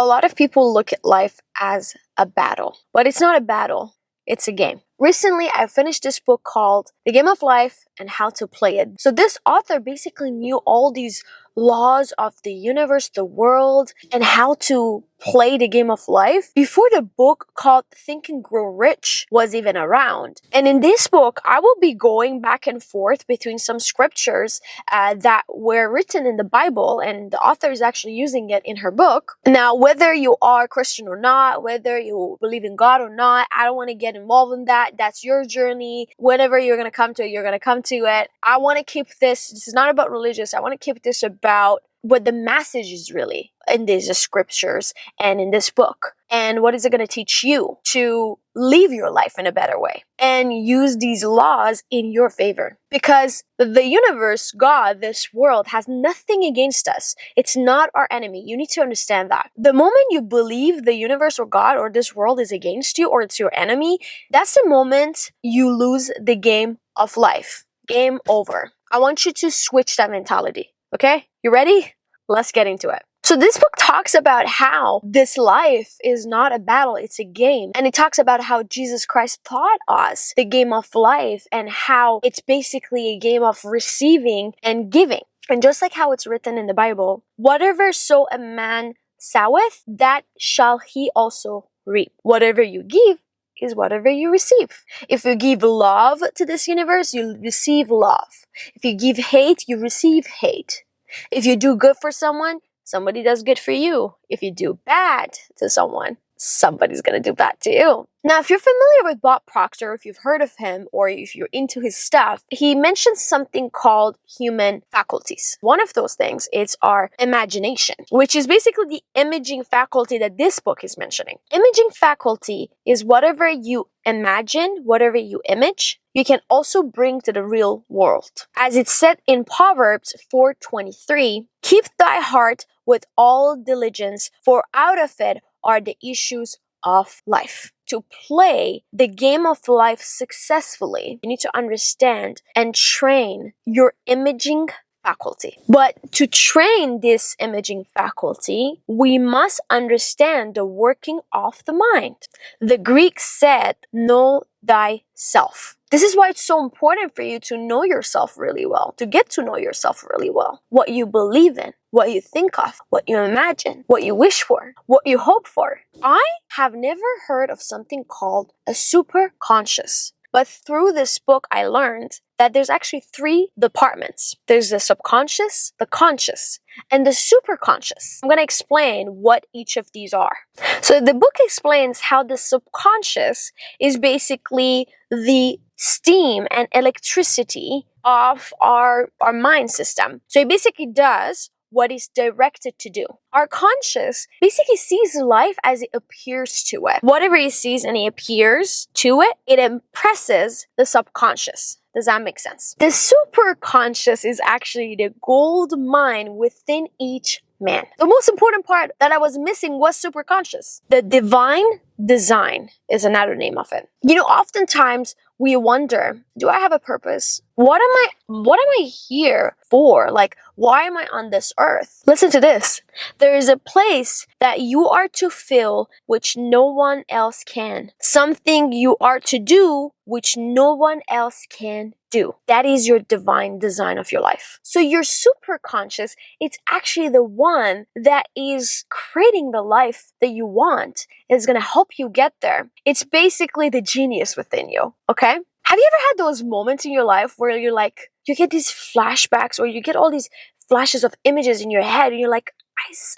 A lot of people look at life as a battle, but it's not a battle, it's a game. Recently, I finished this book called The Game of Life and How to Play It. So this author basically knew all these laws of the universe, the world, and how to play the game of life before the book called Think and Grow Rich was even around. And in this book, I will be going back and forth between some scriptures that were written in the Bible, and the author is actually using it in her book. Now, whether you are Christian or not, whether you believe in God or not, I don't want to get involved in that. That's your journey. Whenever you're going to come to it, you're going to come to it. I want to keep this is not about religious. I want to keep this about what the message is really in these scriptures and in this book. And what is it going to teach you to live your life in a better way and use these laws in your favor? Because the universe, God, this world has nothing against us. It's not our enemy. You need to understand that. The moment you believe the universe or God or this world is against you or it's your enemy, that's the moment you lose the game of life. Game over. I want you to switch that mentality. Okay? You ready? Let's get into it. So this book talks about how this life is not a battle, it's a game. And it talks about how Jesus Christ taught us the game of life and how it's basically a game of receiving and giving. And just like how it's written in the Bible, whatever sow a man soweth, that shall he also reap. Whatever you give is whatever you receive. If you give love to this universe, you receive love. If you give hate, you receive hate. If you do good for someone, somebody does good for you. If you do bad to someone, somebody's going to do bad to you. Now, if you're familiar with Bob Proctor, if you've heard of him, or if you're into his stuff, he mentions something called human faculties. One of those things is our imagination, which is basically the imaging faculty that this book is mentioning. Imaging faculty is whatever you imagine, whatever you image, you can also bring to the real world. As it's said in Proverbs 4:23, keep thy heart with all diligence, for out of it are the issues of life. To play the game of life successfully, you need to understand and train your imaging faculty. But to train this imaging faculty, we must understand the working of the mind. The Greeks said, know thyself. This is why it's so important for you to know yourself really well, to get to know yourself really well. What you believe in, what you think of, what you imagine, what you wish for, what you hope for. I have never heard of something called a superconscious. But through this book, I learned that there's actually 3 departments. There's the subconscious, the conscious, and the superconscious. I'm going to explain what each of these are. So the book explains how the subconscious is basically the steam and electricity of our mind system. So it basically does what is directed to do. Our conscious basically sees life as it appears to it. Whatever it sees and it appears to it, it impresses the subconscious. Does that make sense? The superconscious is actually the gold mine within each man. The most important part that I was missing was superconscious. The divine design is another name of it. You know, oftentimes we wonder, do I have a purpose? What am I here for? Like, why am I on this earth? Listen to this. There is a place that you are to fill which no one else can. Something you are to do which no one else can do. That is your divine design of your life. So your superconscious, it's actually the one that is creating the life that you want. It's going to help you get there. It's basically the genius within you, okay? Have you ever had those moments in your life where you're like, you get these flashbacks or you get all these flashes of images in your head and you're like,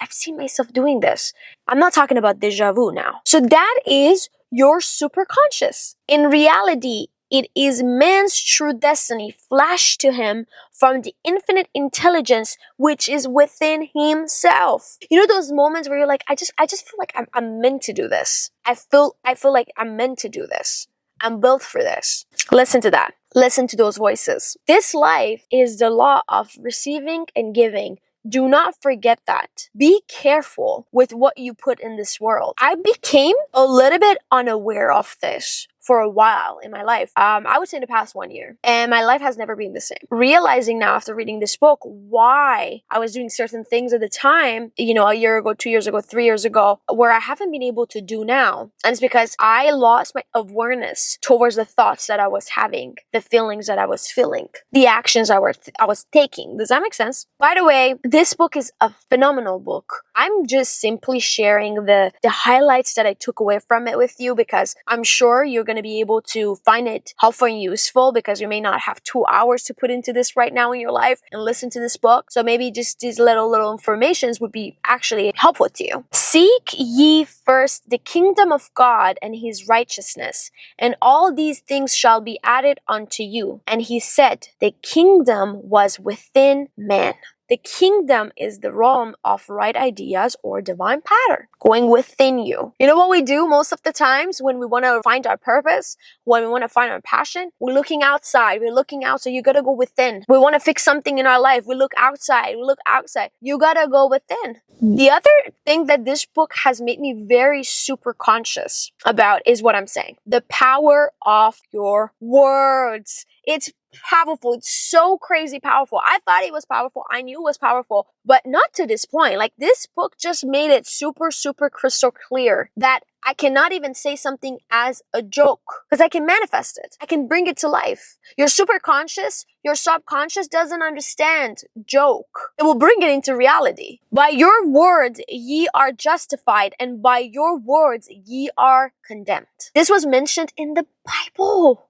I've seen myself doing this. I'm not talking about deja vu now. So that is your superconscious. In reality, it is man's true destiny flashed to him from the infinite intelligence which is within himself. You know those moments where you're like, I just feel like I'm meant to do this. I feel like I'm meant to do this. I'm built for this. Listen to that. Listen to those voices. This life is the law of receiving and giving. Do not forget that. Be careful with what you put in this world. I became a little bit unaware of this for a while in my life. I would say in the past 1 year. And my life has never been the same. Realizing now after reading this book why I was doing certain things at the time, a year ago, 2 years ago, 3 years ago, where I haven't been able to do now. And it's because I lost my awareness towards the thoughts that I was having, the feelings that I was feeling, the actions I was taking. Does that make sense? By the way, this book is a phenomenal book. I'm just simply sharing the highlights that I took away from it with you, because I'm sure you're going to be able to find it helpful and useful, because you may not have 2 hours to put into this right now in your life and listen to this book. So maybe just these little informations would be actually helpful to you. Seek ye first the kingdom of God and his righteousness, and all these things shall be added unto you. And he said, the kingdom was within man. The kingdom is the realm of right ideas or divine pattern going within you. You know what we do most of the times when we want to find our purpose, when we want to find our passion? We're looking outside. We're looking out. So you got to go within. We want to fix something in our life. We look outside. We look outside. You got to go within. The other thing that this book has made me very super conscious about is what I'm saying. The power of your words. It's powerful. It's so crazy powerful. I thought it was powerful. I knew it was powerful, but not to this point. Like, this book just made it super, super crystal clear that I cannot even say something as a joke, because I can manifest it. I can bring it to life. Your superconscious, your subconscious doesn't understand joke. It will bring it into reality. By your words, ye are justified, and by your words, ye are condemned. This was mentioned in the Bible.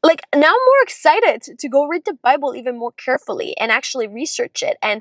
Like, now I'm more excited to go read the Bible even more carefully and actually research it and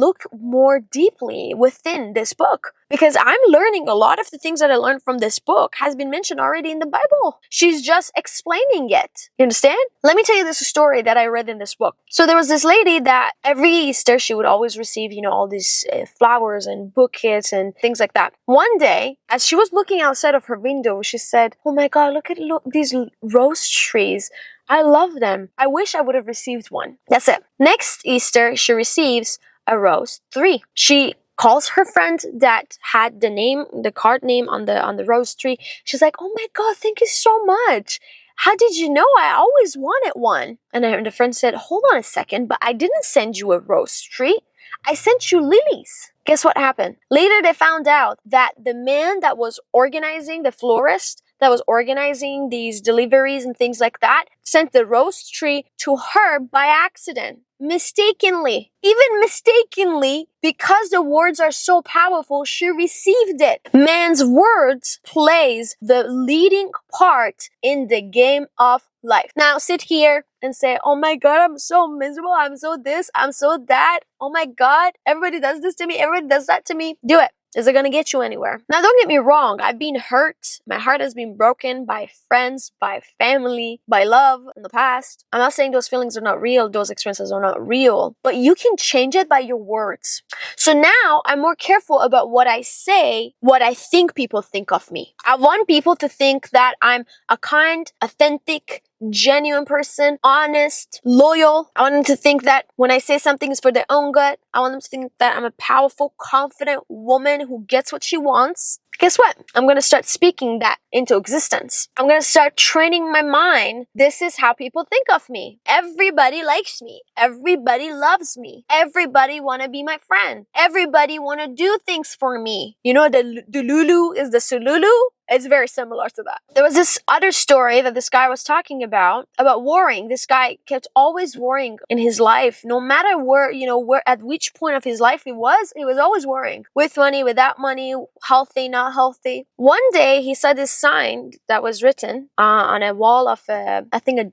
look more deeply within this book, because I'm learning a lot of the things that I learned from this book has been mentioned already in the Bible. She's just explaining it. You understand? Let me tell you this story that I read in this book. So there was this lady that every Easter she would always receive, all these flowers and bouquets and things like that. One day, as she was looking outside of her window, she said, "Oh my God, look these rose trees. I love them. I wish I would have received one." That's it. Next Easter, she receives a rose 3. She calls her friend that had the card name on the rose tree. She's like, "Oh my God, thank you so much. How did you know? I always wanted one." And the friend said, "Hold on a second, but I didn't send you a rose tree. I sent you lilies." Guess what happened? Later they found out that the man that was organizing, the florist that was organizing these deliveries and things like that, sent the rose tree to her by accident. Mistakenly. Even mistakenly, because the words are so powerful, she received it. Man's words plays the leading part in the game of life. Now sit here and say, "Oh my God, I'm so miserable. I'm so this, I'm so that. Oh my God, everybody does this to me. Everybody does that to me." Do it. Is it going to get you anywhere? Now, don't get me wrong. I've been hurt. My heart has been broken by friends, by family, by love in the past. I'm not saying those feelings are not real. Those experiences are not real. But you can change it by your words. So now I'm more careful about what I say, what I think people think of me. I want people to think that I'm a kind, authentic, genuine person, honest, loyal. I want them to think that when I say something is for their own good. I want them to think that I'm a powerful, confident woman who gets what she wants. Guess what? I'm going to start speaking that into existence. I'm going to start training my mind. This is how people think of me. Everybody likes me. Everybody loves me. Everybody want to be my friend. Everybody want to do things for me. You know, the Lulu is the Sululu? It's very similar to that. There was this other story that this guy was talking about worrying. This guy kept always worrying in his life. No matter where, at which point of his life he was always worrying. With money, without money, healthy, not healthy. One day he saw this sign that was written on a wall of a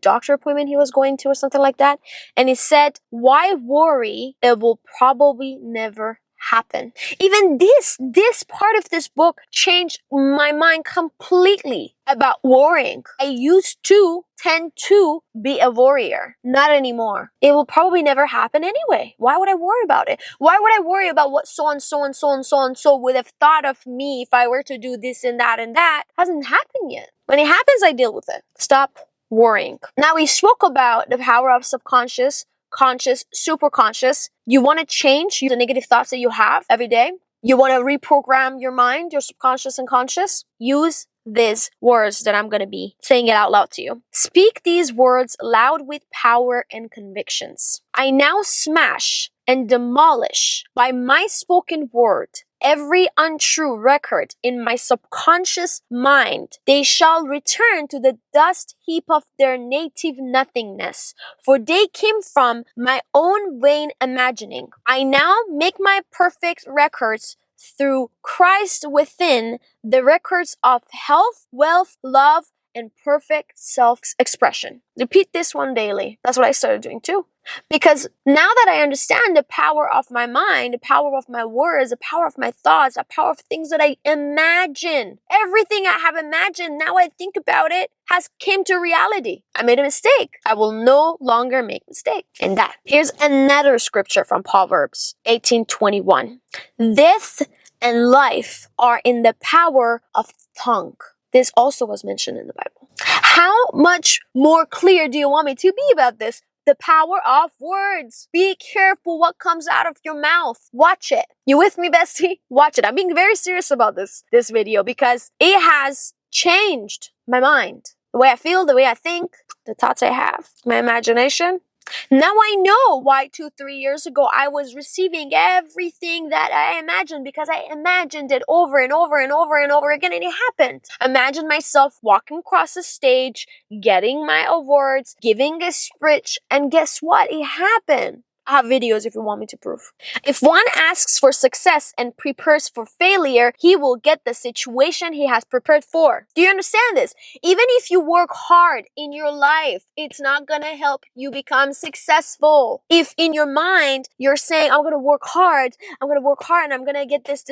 doctor appointment he was going to or something like that. And it said, "Why worry? It will probably never happen." Even this part of this book changed my mind completely about worrying. I used to tend to be a worrier. Not anymore. It will probably never happen anyway. Why would I worry about it? Why would I worry about what so and so and so and so and so would have thought of me if I were to do this and that and that? Hasn't happened yet. When it happens, I deal with it. Stop worrying. Now, we spoke about the power of subconscious, conscious, super conscious. You want to change the negative thoughts that you have every day. You want to reprogram your mind, your subconscious and conscious. Use these words that I'm going to be saying it out loud to you. Speak these words loud with power and convictions. I now smash and demolish by my spoken word every untrue record in my subconscious mind. They shall return to the dust heap of their native nothingness, for they came from my own vain imagining. I now make my perfect records through Christ within, the records of health, wealth, love, and perfect self-expression. Repeat this one daily. That's what I started doing too. Because now that I understand the power of my mind, the power of my words, the power of my thoughts, the power of things that I imagine, everything I have imagined, now I think about it, has came to reality. I made a mistake. I will no longer make mistake in that. Here's another scripture from Proverbs 18:21. Death and life are in the power of tongue. This also was mentioned in the Bible. How much more clear do you want me to be about this? The power of words. Be careful what comes out of your mouth. Watch it. You with me, bestie? Watch it. I'm being very serious about this video because it has changed my mind. The way I feel, the way I think, the thoughts I have, my imagination. Now I know why 2-3 years ago I was receiving everything that I imagined, because I imagined it over and over and over and over again, and it happened. Imagine myself walking across the stage, getting my awards, giving a speech, and guess what? It happened. I have videos if you want me to prove. If one asks for success and prepares for failure, he will get the situation he has prepared for. Do you understand this? Even if you work hard in your life, it's not gonna help you become successful. If in your mind, you're saying, I'm gonna work hard, and I'm gonna get this,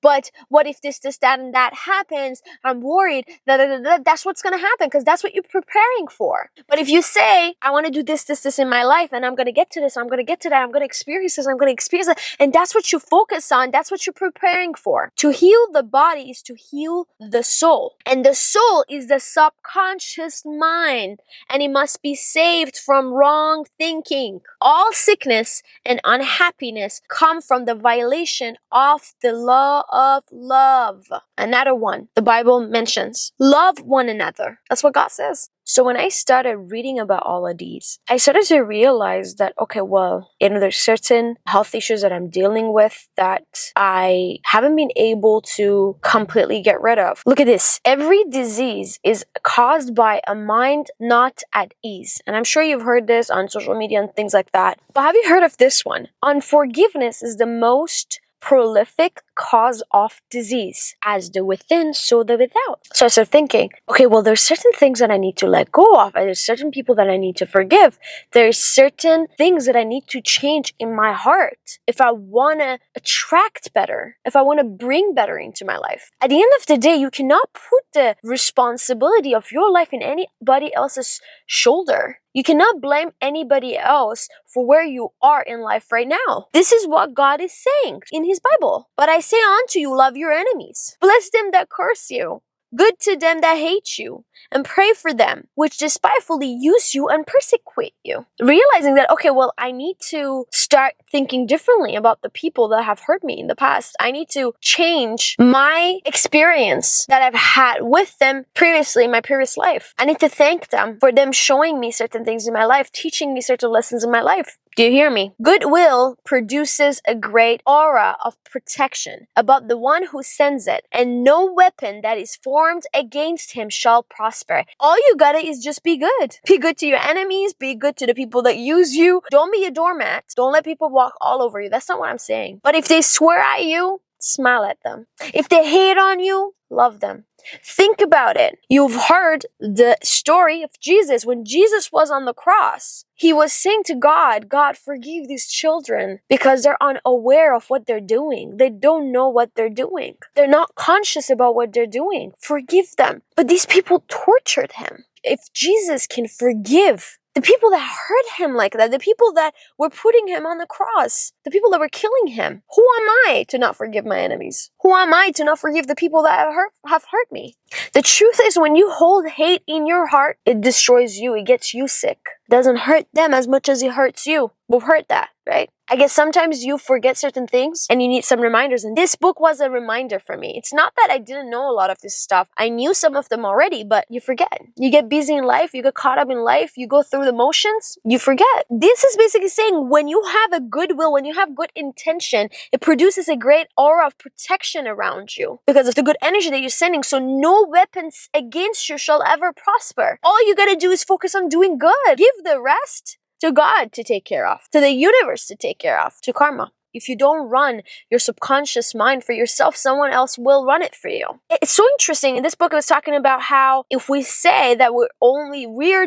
but what if this, that, and that happens? I'm worried, that's what's gonna happen, because that's what you're preparing for. But if you say, I wanna do this in my life, and I'm gonna get to this, I'm going to get to that, I'm going to experience this, I'm going to experience that. And that's what you focus on. That's what you're preparing for. To heal the body is to heal the soul. And the soul is the subconscious mind. And it must be saved from wrong thinking. All sickness and unhappiness come from the violation of the law of love. Another one the Bible mentions. Love one another. That's what God says. So when I started reading about all of these, I started to realize that, okay, well, there's certain health issues that I'm dealing with that I haven't been able to completely get rid of. Look at this. Every disease is caused by a mind not at ease. And I'm sure you've heard this on social media and things like that. But have you heard of this one? Unforgiveness is the most prolific cause of disease. As the within, so the without. So I started thinking, okay, well, there's certain things that I need to let go of. There's certain people that I need to forgive. There's certain things that I need to change in my heart if I want to attract better, if I want to bring better into my life. At the end of the day, you cannot put the responsibility of your life in anybody else's shoulder. You cannot blame anybody else for where you are in life right now. This is what God is saying in His Bible. But I say unto you, love your enemies. Bless them that curse you. Good to them that hate you, and pray for them, which despitefully use you and persecute you. Realizing that, okay, well, I need to start thinking differently about the people that have hurt me in the past. I need to change my experience that I've had with them previously in my previous life. I need to thank them for them showing me certain things in my life, teaching me certain lessons in my life. Do you hear me? Goodwill produces a great aura of protection about the one who sends it, and no weapon that is formed against him shall prosper. All you gotta is just be good. Be good to your enemies, be good to the people that use you. Don't be a doormat. Don't let people walk all over you. That's not what I'm saying. But if they swear at you, smile at them. If they hate on you, love them. Think about it. You've heard the story of Jesus. When Jesus was on the cross, He was saying to God, God, forgive these children because they're unaware of what they're doing. They don't know what they're doing. They're not conscious about what they're doing. Forgive them. But these people tortured Him. If Jesus can forgive the people that hurt Him like that, the people that were putting Him on the cross, the people that were killing Him, who am I to not forgive my enemies? Who am I to not forgive the people that have hurt me? The truth is, when you hold hate in your heart, it destroys you. It gets you sick. It doesn't hurt them as much as it hurts you. We've heard that, right? I guess sometimes you forget certain things and you need some reminders. And this book was a reminder for me. It's not that I didn't know a lot of this stuff. I knew some of them already, but you forget. You get busy in life, you get caught up in life, you go through the motions, you forget. This is basically saying when you have a goodwill, when you have good intention, it produces a great aura of protection around you because of the good energy that you're sending. So no weapons against you shall ever prosper. All you gotta do is focus on doing good. Give the rest to God to take care of, to the universe to take care of, to karma. If you don't run your subconscious mind for yourself, someone else will run it for you. It's so interesting. In this book, it was talking about how if we say that we're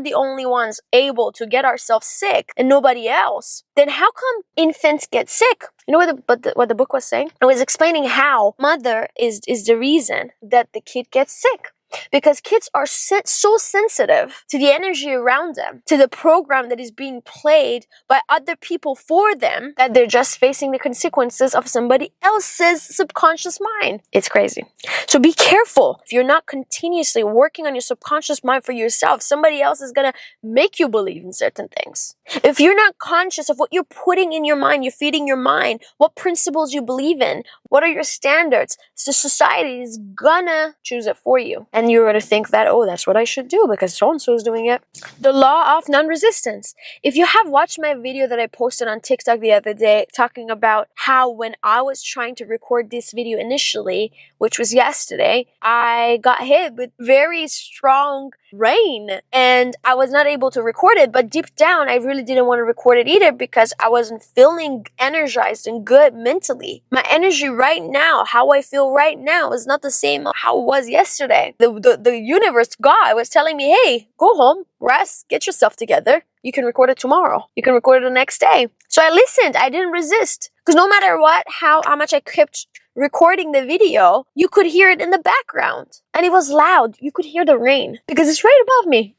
the only ones able to get ourselves sick and nobody else, then how come infants get sick? You know what the book was saying? It was explaining how mother is the reason that the kid gets sick. Because kids are so sensitive to the energy around them, to the program that is being played by other people for them, that they're just facing the consequences of somebody else's subconscious mind. It's crazy. So be careful. If you're not continuously working on your subconscious mind for yourself, somebody else is going to make you believe in certain things. If you're not conscious of what you're putting in your mind, you're feeding your mind, what principles you believe in, what are your standards, so society is gonna choose it for you. And you're going to think that, oh, that's what I should do because so-and-so is doing it. The law of non-resistance. If you have watched my video that I posted on TikTok the other day talking about how when I was trying to record this video initially, which was yesterday, I got hit with very strong rain and I was not able to record it. But deep down, I really didn't want to record it either because I wasn't feeling energized and good mentally. My energy right now, how I feel right now is not the same how it was yesterday. The universe, God, was telling me, hey, go home, rest, get yourself together. You can record it tomorrow. You can record it the next day. So I listened. I didn't resist. Because no matter what, how much I kept recording the video, you could hear it in the background. And it was loud. You could hear the rain. Because it's right above me.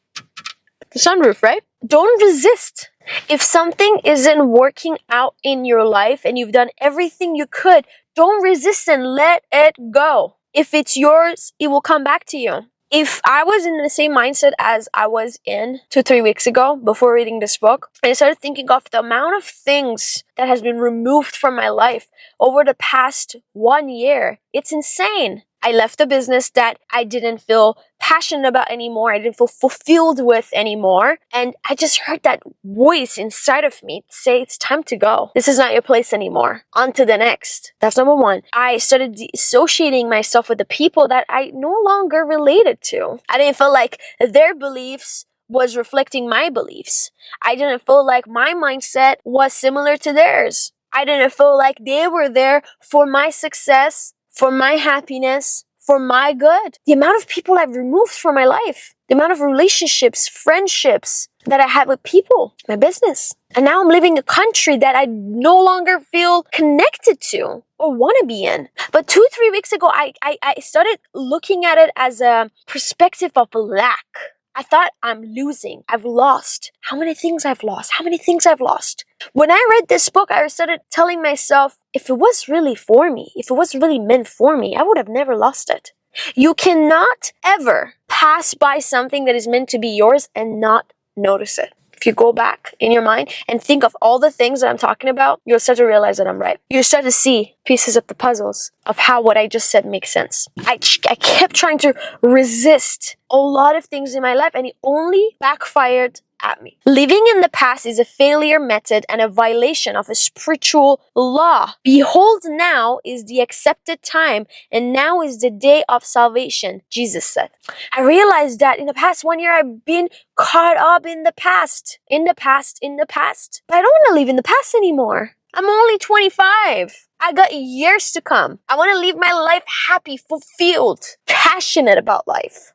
The sunroof, right? Don't resist. If something isn't working out in your life and you've done everything you could, don't resist and let it go. If it's yours, it will come back to you. If I was in the same mindset as I was in 2-3 weeks ago before reading this book, and I started thinking of the amount of things that has been removed from my life over the past 1 year, it's insane. I left a business that I didn't feel passionate about anymore. I didn't feel fulfilled with anymore. And I just heard that voice inside of me say, it's time to go. This is not your place anymore. On to the next. That's number one. I started dissociating myself with the people that I no longer related to. I didn't feel like their beliefs was reflecting my beliefs. I didn't feel like my mindset was similar to theirs. I didn't feel like they were there for my success, for my happiness, for my good. The amount of people I've removed from my life, the amount of relationships, friendships that I had with people, my business. And now I'm living in a country that I no longer feel connected to or want to be in. But 2-3 weeks ago, I started looking at it as a perspective of lack. I thought I'm losing. I've lost. How many things I've lost? How many things I've lost? When I read this book, I started telling myself, if it was really for me, if it was really meant for me, I would have never lost it. You cannot ever pass by something that is meant to be yours and not notice it. If you go back in your mind and think of all the things that I'm talking about, you'll start to realize that I'm right. You'll start to see pieces of the puzzles of how what I just said makes sense. I kept trying to resist a lot of things in my life and it only backfired at me. Living in the past is a failure method and a violation of a spiritual law. Behold, now is the accepted time and now is the day of salvation, Jesus said. I realized that in the past 1 year, I've been caught up in the past. But I don't want to live in the past anymore. I'm only 25. I got years to come. I want to live my life happy, fulfilled, passionate about life.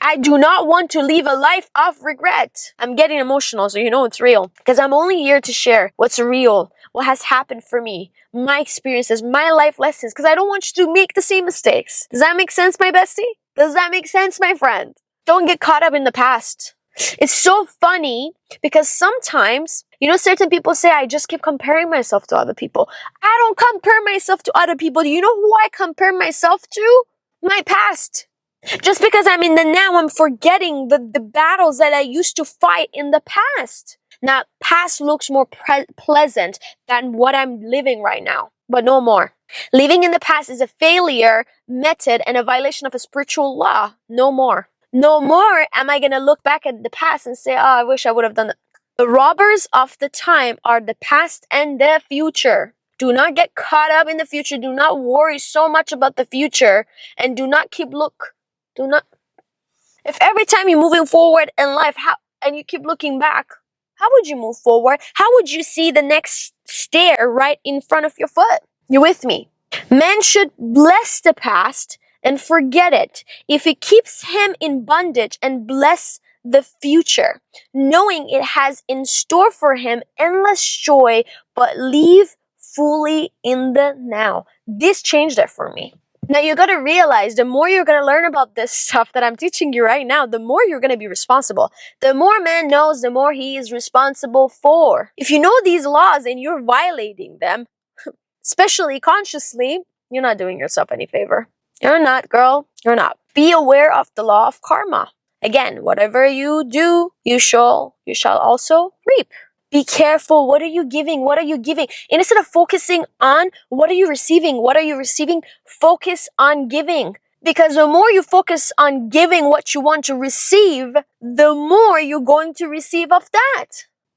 I do not want to live a life of regret. I'm getting emotional, so you know it's real. Because I'm only here to share what's real, what has happened for me, my experiences, my life lessons. Because I don't want you to make the same mistakes. Does that make sense, my bestie? Does that make sense, my friend? Don't get caught up in the past. It's so funny because sometimes, certain people say, I just keep comparing myself to other people. I don't compare myself to other people. Do you know who I compare myself to? My past. Just because I'm in the now, I'm forgetting the battles that I used to fight in the past. Now, past looks more pleasant than what I'm living right now, but no more. Living in the past is a failure method and a violation of a spiritual law. No more. No more am I going to look back at the past and say, oh, I wish I would have done that. The robbers of the time are the past and the future. Do not get caught up in the future. Do not worry so much about the future, and do not if every time you're moving forward in life, and you keep looking back, how would you move forward? How would you see the next stair right in front of your foot? You're with me. Man should bless the past and forget it if it keeps him in bondage, and bless the future, knowing it has in store for him endless joy, but live fully in the now. This changed it for me. Now you got to realize, the more you're going to learn about this stuff that I'm teaching you right now, the more you're going to be responsible. The more man knows, the more he is responsible for. If you know these laws and you're violating them, especially consciously, you're not doing yourself any favor. You're not, girl. You're not. Be aware of the law of karma. Again, whatever you do, you shall also reap. Be careful. What are you giving? What are you giving? And instead of focusing on what are you receiving? What are you receiving? Focus on giving. Because the more you focus on giving what you want to receive, the more you're going to receive of that.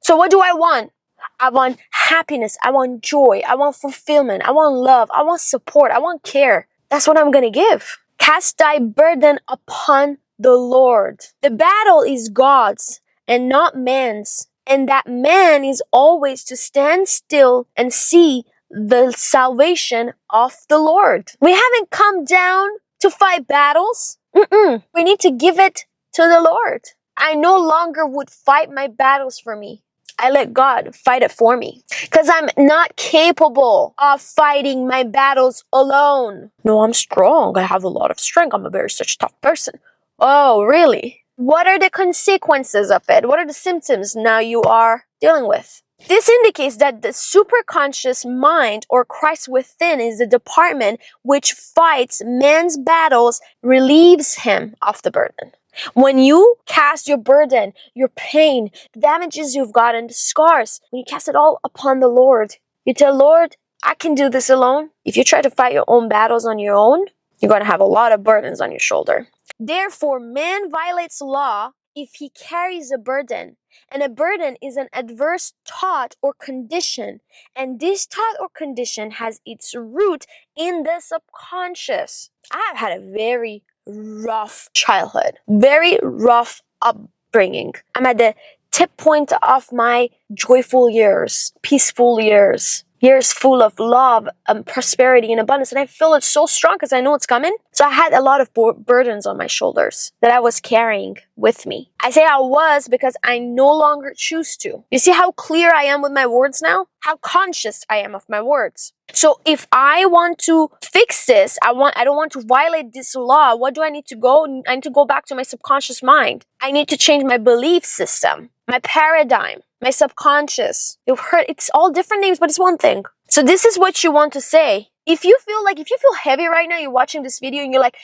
So what do I want? I want happiness. I want joy. I want fulfillment. I want love. I want support. I want care. That's what I'm going to give. Cast thy burden upon the Lord. The battle is God's and not man's. And that man is always to stand still and see the salvation of the Lord. We haven't come down to fight battles. We need to give it to the Lord. I no longer would fight my battles for me. I let God fight it for me. Because I'm not capable of fighting my battles alone. No, I'm strong. I have a lot of strength. I'm a very such tough person. Oh, really? What are the consequences of it? What are the symptoms now you are dealing with? This indicates that the superconscious mind, or Christ within, is the department which fights man's battles, relieves him of the burden. When you cast your burden, your pain, the damages you've gotten, the scars, when you cast it all upon the Lord, you tell Lord, I can do this alone. If you try to fight your own battles on your own, you're going to have a lot of burdens on your shoulder. Therefore, man violates law if he carries a burden. And a burden is an adverse thought or condition. And this thought or condition has its root in the subconscious. I have had a very rough childhood, very rough upbringing. I'm at the tip point of my joyful years, peaceful years. Years full of love, prosperity, and abundance. And I feel it so strong because I know it's coming. So I had a lot of burdens on my shoulders that I was carrying with me. I say I was because I no longer choose to. You see how clear I am with my words now? How conscious I am of my words. So if I want to fix this, I don't want to violate this law, what do I need to go? I need to go back to my subconscious mind. I need to change my belief system, my paradigm, my subconscious. You've heard it's all different names, but it's one thing. So this is what you want to say. If you feel heavy right now, you're watching this video and you're like,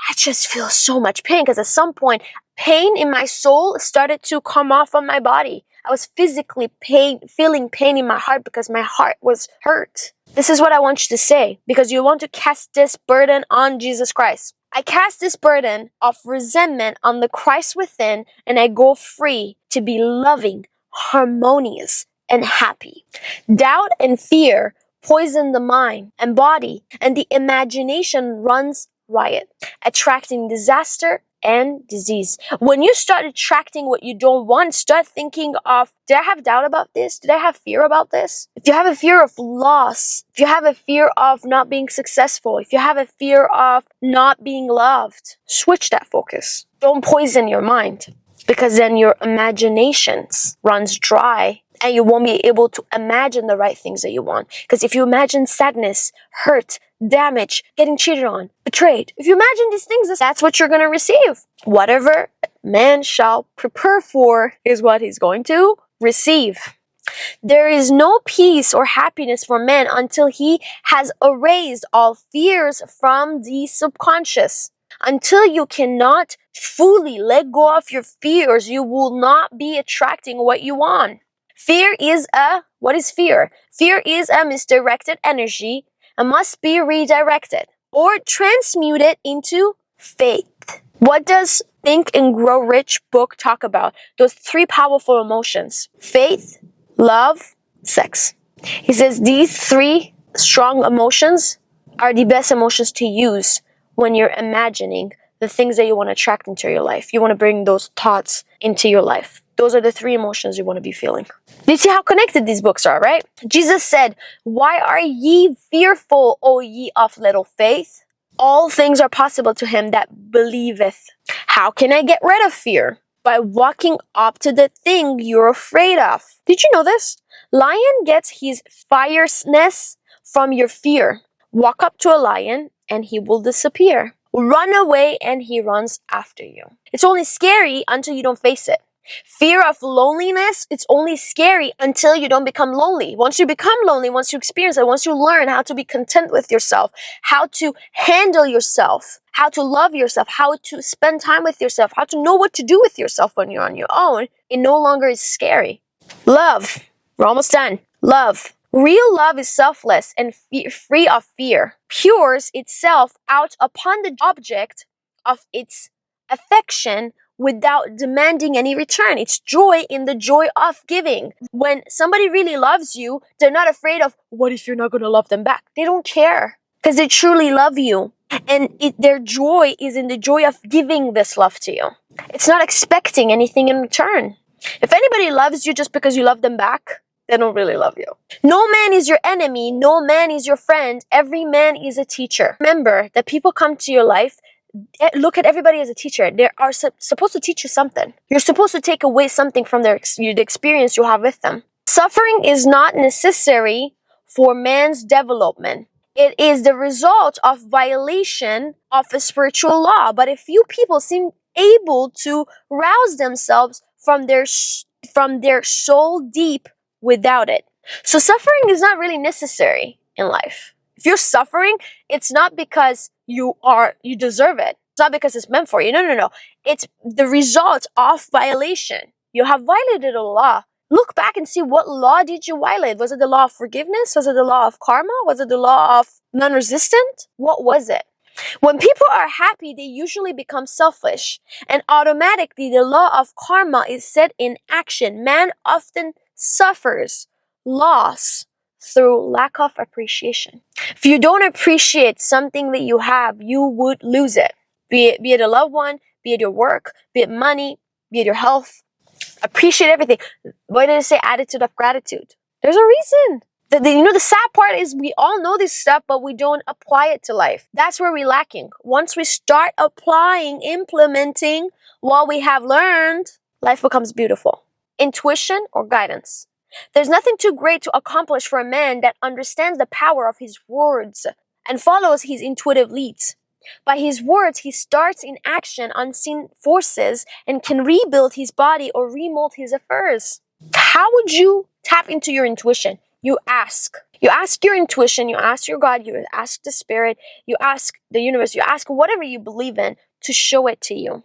I just feel so much pain, because at some point, pain in my soul started to come off of my body. I was physically feeling pain in my heart because my heart was hurt. This is what I want you to say, because you want to cast this burden on Jesus Christ. I cast this burden of resentment on the Christ within, and I go free to be loving, harmonious, and happy. Doubt and fear poison the mind and body, and the imagination runs riot, attracting disaster and disease. When you start attracting what you don't want, start thinking of, did I have doubt about this? Did I have fear about this? If you have a fear of loss, if you have a fear of not being successful, if you have a fear of not being loved, switch that focus. Don't poison your mind, because then your imaginations runs dry and you won't be able to imagine the right things that you want. Because if you imagine sadness, hurt, damage, getting cheated on, betrayed, if you imagine these things, that's what you're going to receive. Whatever man shall prepare for is what he's going to receive. There is no peace or happiness for man until he has erased all fears from the subconscious. Until you cannot fully let go of your fears, you will not be attracting what you want. What is fear? Fear is a misdirected energy and must be redirected or transmuted into faith. What does Think and Grow Rich book talk about? Those three powerful emotions: faith, love, sex. He says these three strong emotions are the best emotions to use when you're imagining the things that you want to attract into your life. You want to bring those thoughts into your life. Those are the three emotions you want to be feeling. Do you see how connected these books are, right? Jesus said, "Why are ye fearful, O ye of little faith? All things are possible to him that believeth." How can I get rid of fear? By walking up to the thing you're afraid of. Did you know this? Lion gets his fierceness from your fear. Walk up to a lion and he will disappear. Run away and he runs after you. It's only scary until you don't face it. Fear of loneliness, it's only scary until you don't become lonely. Once you become lonely, once you experience it, once you learn how to be content with yourself, how to handle yourself, how to love yourself, how to spend time with yourself, how to know what to do with yourself when you're on your own, it no longer is scary. Love. We're almost done. Love. Real love is selfless and free of fear. Pours itself out upon the object of its affection without demanding any return. It's joy in the joy of giving. When somebody really loves you, they're not afraid of, what if you're not going to love them back? They don't care because they truly love you. And their joy is in the joy of giving this love to you. It's not expecting anything in return. If anybody loves you just because you love them back, they don't really love you. No man is your enemy. No man is your friend. Every man is a teacher. Remember that people come to your life. Look at everybody as a teacher. They are supposed to teach you something. You're supposed to take away something from the experience you have with them. Suffering is not necessary for man's development. It is the result of violation of a spiritual law. But a few people seem able to rouse themselves from their soul deep without it. So suffering is not really necessary in life. If you're suffering, it's not because you deserve it. It's not because it's meant for you. No. It's the result of violation. You have violated a law. Look back and see, what law did you violate? Was it the law of forgiveness? Was it the law of karma? Was it the law of non-resistant? What was it? When people are happy, they usually become selfish, and automatically the law of karma is set in action. Man often suffers loss through lack of appreciation. If you don't appreciate something that you have, you would lose it. Be it a loved one, be it your work, be it money, be it your health. Appreciate everything. Why did I say attitude of gratitude? There's a reason. The sad part is we all know this stuff, but we don't apply it to life. That's where we're lacking. Once we start applying, implementing what we have learned, life becomes beautiful. Intuition or guidance. There's nothing too great to accomplish for a man that understands the power of his words and follows his intuitive leads. By his words, he starts in action unseen forces and can rebuild his body or remold his affairs. How would you tap into your intuition? You ask. You ask your intuition, you ask your God, you ask the Spirit, you ask the universe, you ask whatever you believe in to show it to you.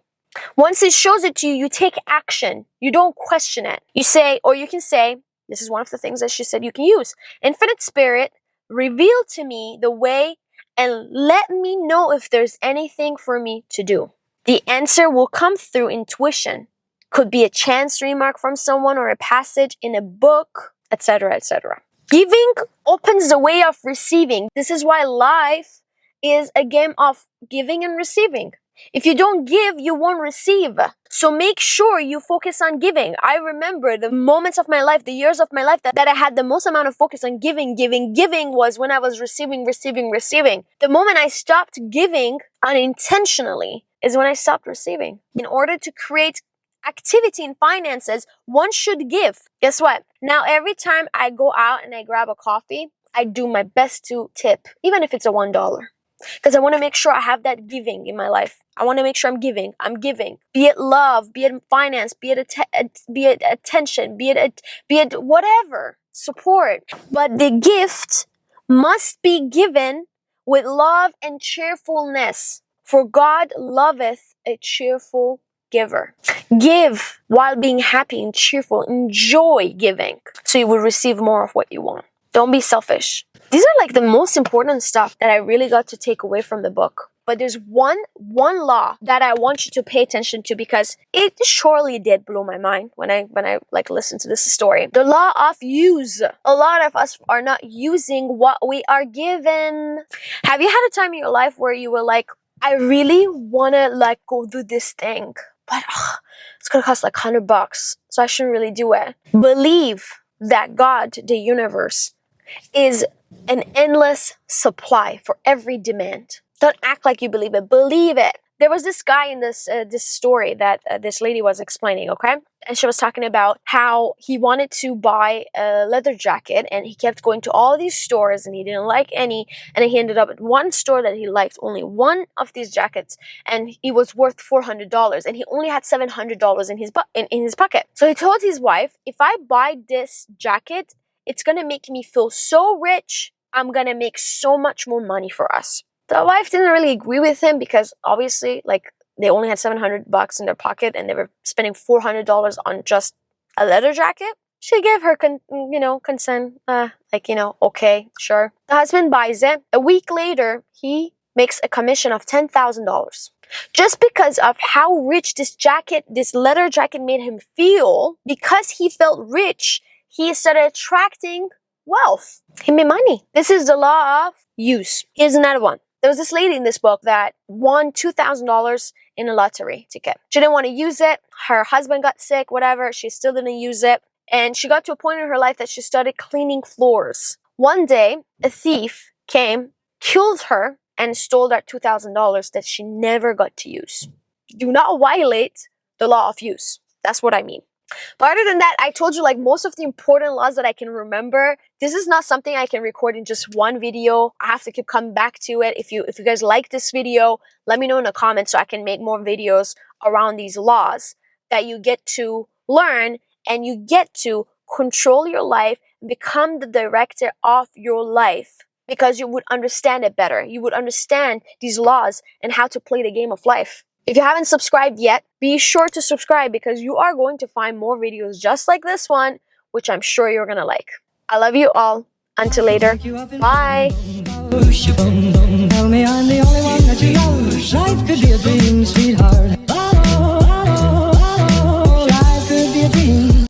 Once it shows it to you, you take action. You don't question it. You say, or you can say, this is one of the things that she said you can use. Infinite Spirit, reveal to me the way and let me know if there's anything for me to do. The answer will come through intuition. Could be a chance remark from someone or a passage in a book, etc., etc. Giving opens the way of receiving. This is why life is a game of giving and receiving. If you don't give, you won't receive. So make sure you focus on giving. I remember the moments of my life, the years of my life that I had the most amount of focus on giving was when I was receiving. The moment I stopped giving unintentionally is when I stopped receiving. In order to create activity in finances, one should give. Guess what? Now, every time I go out and I grab a coffee, I do my best to tip, even if it's a $1. Because I want to make sure I have that giving in my life. I want to make sure I'm giving. Be it love, be it finance, be it attention, be it whatever, support. But the gift must be given with love and cheerfulness. For God loveth a cheerful giver. Give while being happy and cheerful. Enjoy giving so you will receive more of what you want. Don't be selfish. These are like the most important stuff that I really got to take away from the book. But there's one law that I want you to pay attention to, because it surely did blow my mind when I like listened to this story. The law of use. A lot of us are not using what we are given. Have you had a time in your life where you were like, I really want to like go do this thing, but it's going to cost like $100, so I shouldn't really do it. Believe that God, the universe, is an endless supply for every demand. Don't act like you believe it. Believe it. There was this guy in this story that this lady was explaining, okay? And she was talking about how he wanted to buy a leather jacket, and he kept going to all these stores and he didn't like any. And then he ended up at one store that he liked only one of these jackets, and it was worth $400, and he only had $700 in his pocket. So he told his wife, if I buy this jacket, it's gonna make me feel so rich. I'm gonna make so much more money for us. The wife didn't really agree with him, because obviously, like, they only had $700 in their pocket and they were spending $400 on just a leather jacket. She gave her consent, okay, sure. The husband buys it. A week later, he makes a commission of $10,000. Just because of how rich this leather jacket made him feel, because he felt rich, he started attracting wealth. He made money. This is the law of use. Here's another one. There was this lady in this book that won $2,000 in a lottery ticket. She didn't want to use it. Her husband got sick, whatever. She still didn't use it. And she got to a point in her life that she started cleaning floors. One day, a thief came, killed her, and stole that $2,000 that she never got to use. Do not violate the law of use. That's what I mean. But other than that, I told you, like, most of the important laws that I can remember. This is not something I can record in just one video. I have to keep coming back to it. If you guys like this video, let me know in the comments so I can make more videos around these laws that you get to learn, and you get to control your life, become the director of your life, because you would understand it better. You would understand these laws and how to play the game of life. If you haven't subscribed yet, be sure to subscribe, because you are going to find more videos just like this one, which I'm sure you're going to like. I love you all. Until later. Bye. Tell me I'm the only one that you love. Life could be a dream, sweetheart.